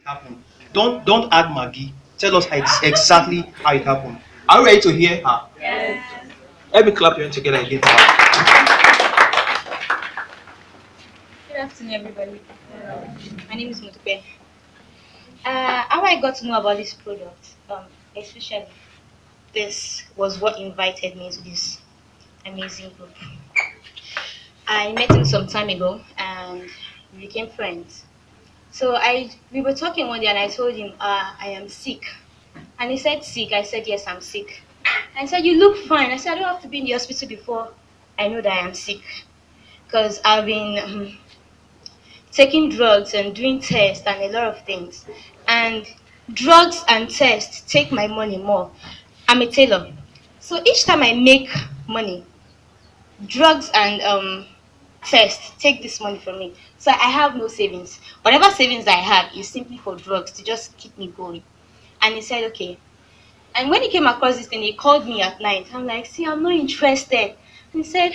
Happened. Don't add Maggie. Tell us exactly how it happened. Are you ready to hear her? Let me clap your hands together again for her. Good afternoon, everybody. My name is Mutupe. How I got to know about this product, especially this was what invited me to this amazing group. I met him some time ago, and we became friends. So we were talking one day, and I told him, I am sick, and he said sick. I said yes, I'm sick. And he said you look fine. I said I don't have to be in the hospital before I know that I am sick because I've been taking drugs and doing tests and a lot of things. And drugs and tests take my money more. I'm a tailor. So each time I make money, drugs and tests take this money from me. So I have no savings. Whatever savings I have is simply for drugs to just keep me going. And he said, okay. And when he came across this thing, he called me at night. I'm like, see, I'm not interested. And he said,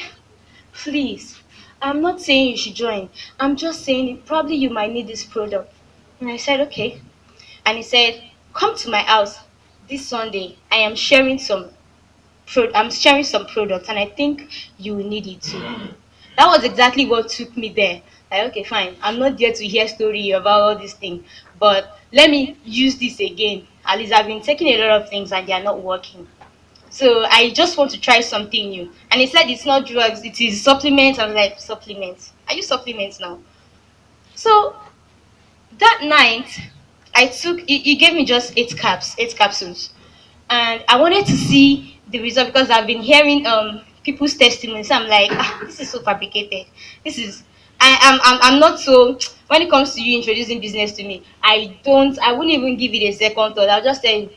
please, I'm not saying you should join. I'm just saying probably you might need this product. And I said, okay. And he said, come to my house this Sunday. I'm sharing some products and I think you will need it too. That was exactly what took me there. Like, okay, fine. I'm not there to hear story about all this thing, but let me use this again. At least I've been taking a lot of things and they are not working. So I just want to try something new. And he said it's not drugs, it is supplements. I was like, supplements? Are you supplements now? So that night, he gave me just eight capsules. And I wanted to see the result because I've been hearing people's testimonies. So I'm like, this is so fabricated. This is I'm not so when it comes to you introducing business to me, I wouldn't even give it a second thought. I'll just say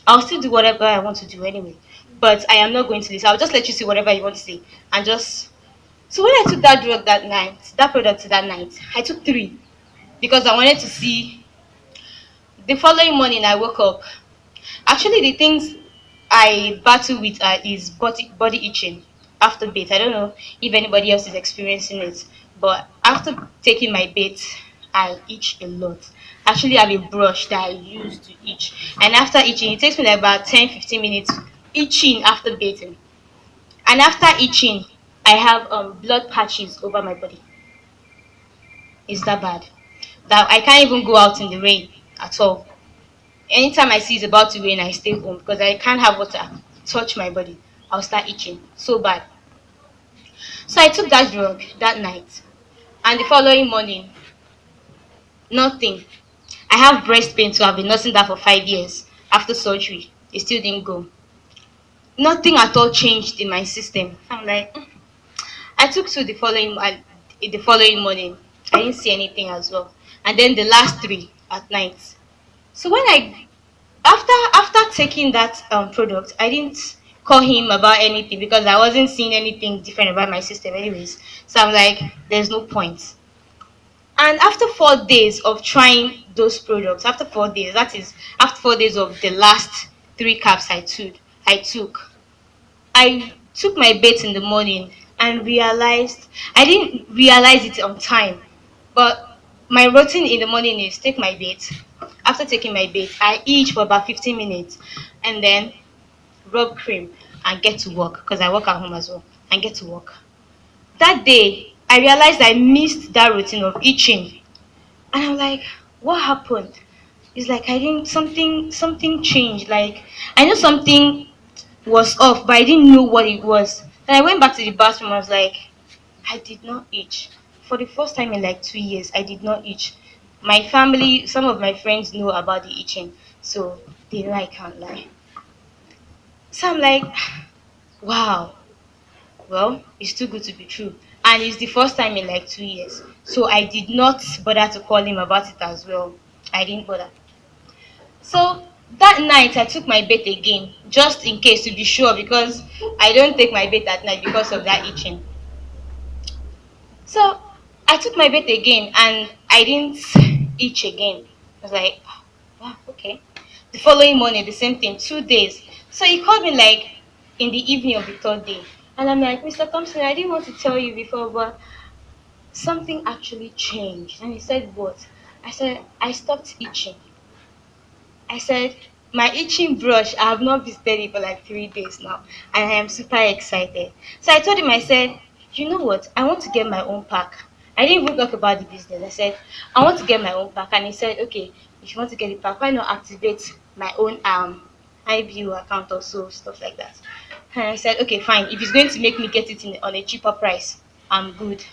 I'll still do whatever I want to do anyway. But I am not going to this. I'll just let you see whatever you want to see. And just so when I took that drug that night, that product that night, I took three because I wanted to see. The following morning I woke up. Actually the things I battle with is body itching after bait. I don't know if anybody else is experiencing it, but after taking my bait, I itch a lot. Actually, I have a brush that I use to itch, and after itching, it takes me like about 10-15 minutes itching after baiting. And after itching, I have blood patches over my body. It's that bad that I can't even go out in the rain at all. Anytime I see it's about to rain, I stay home because I can't have water touch my body. I'll start itching so bad. So I took that drug that night, and the following morning, nothing. I have breast pain, so I've been nursing that for 5 years. After surgery, it still didn't go. Nothing at all changed in my system. I'm like, I took to the following morning. I didn't see anything as well. And then the last three at night. So when I after taking that product, I didn't call him about anything because I wasn't seeing anything different about my system anyways. So I'm like, there's no point. And after 4 days of trying those products, after 4 days, that is after 4 days of the last three caps I took my bait in the morning and realized I didn't realize it on time. But my routine in the morning is take my bait. After taking my bait, I eat for about 15 minutes and then rub cream and get to work because I work at home as well and get to work. That day, I realized I missed that routine of itching. And I'm like, what happened? It's like I didn't something changed. Like I know something was off, but I didn't know what it was. Then I went back to the bathroom. I was like, I did not itch. For the first time in like 2 years, I did not itch. My family, some of my friends know about the itching, so they know I can't lie. So I'm like, wow, well, it's too good to be true. And it's the first time in like 2 years. So I did not bother to call him about it as well. I didn't bother. So that night I took my bait again, just in case to be sure, because I don't take my bait at night because of that itching. So I took my bait again and I didn't itch again. I was like, wow, okay. The following morning, the same thing, 2 days. So he called me like in the evening of the third day. And I'm like, Mr. Thompson, I didn't want to tell you before, but something actually changed. And he said, what? I said, I stopped itching. I said, my itching brush, I have not visited it for like 3 days now, and I am super excited. So I told him, I said, you know what? I want to get my own pack. I didn't even talk about the business. I said, I want to get my own pack. And he said, okay, if you want to get the pack, why not activate my own IBU account or so, stuff like that. And I said, okay, fine. If it's going to make me get it on a cheaper price, I'm good.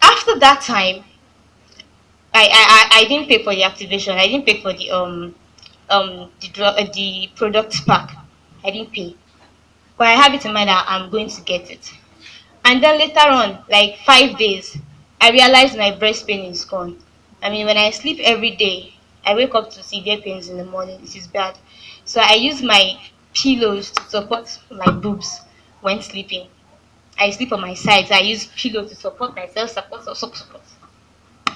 After that time, I didn't pay for the activation. I didn't pay for the product pack. I didn't pay, but I have it in mind that I'm going to get it. And then later on, like 5 days, I realized my breast pain is gone. I mean, when I sleep every day, I wake up to severe pains in the morning. It is bad. So I use my pillows to support my boobs when sleeping. I sleep on my sides. I use pillow to support myself, support.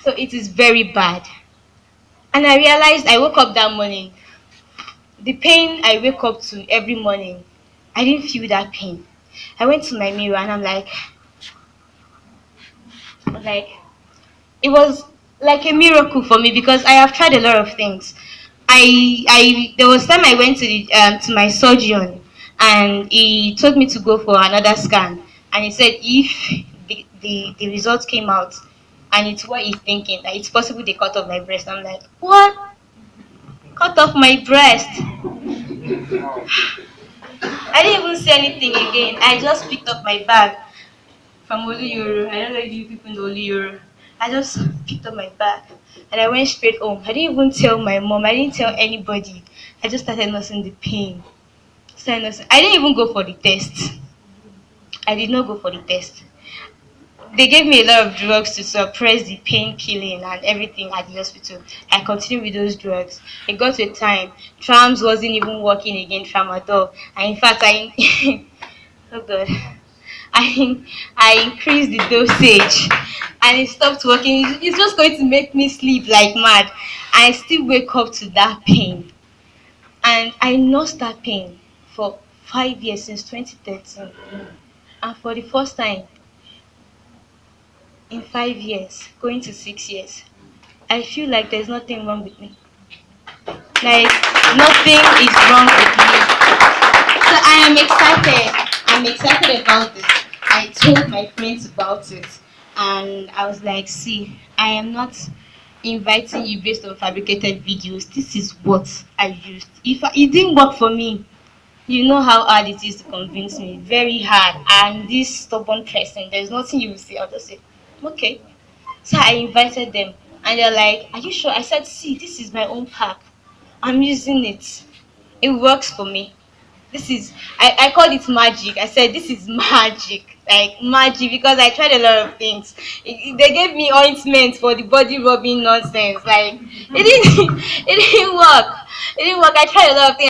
So it is very bad. And I realized I woke up that morning. The pain I wake up to every morning, I didn't feel that pain. I went to my mirror and I'm like, it was like a miracle for me because I have tried a lot of things. There was time I went to my surgeon and he told me to go for another scan, and he said if the results came out and it's what he's thinking that it's possible they cut off my breast. I'm like, what? Cut off my breast? I didn't even say anything again. I just picked up my bag from Oluyoro. I don't know if you people know Oluyoro. I just picked up my bag and I went straight home. I didn't even tell my mom. I didn't tell anybody. I just started nursing the pain. I didn't even go for the test. I did not go for the test. They gave me a lot of drugs to suppress the pain killing and everything at the hospital. I continued with those drugs. It got to a time, trams wasn't even working again, tramadol. And in fact, oh God, I I increased the dosage and it stopped working. It's just going to make me sleep like mad. I still wake up to that pain. And I nursed that pain for 5 years since 2013. And for the first time in 5 years, going to 6 years, I feel like there's nothing wrong with me. Like nothing is wrong with me. So I am excited. I'm excited about this. I told my friends about it and I was like, see, I am not inviting you based on fabricated videos. This is what I used. It didn't work for me, you know how hard it is to convince me. Very hard. And this stubborn person, there's nothing you will say. I'll just say, okay. So I invited them and they're like, are you sure? I said, see, this is my own pack. I'm using it. It works for me. I called it magic. I said this is magic, like magic, because I tried a lot of things. They gave me ointment for the body rubbing nonsense. Like it didn't it didn't work. It didn't work. I tried a lot of things.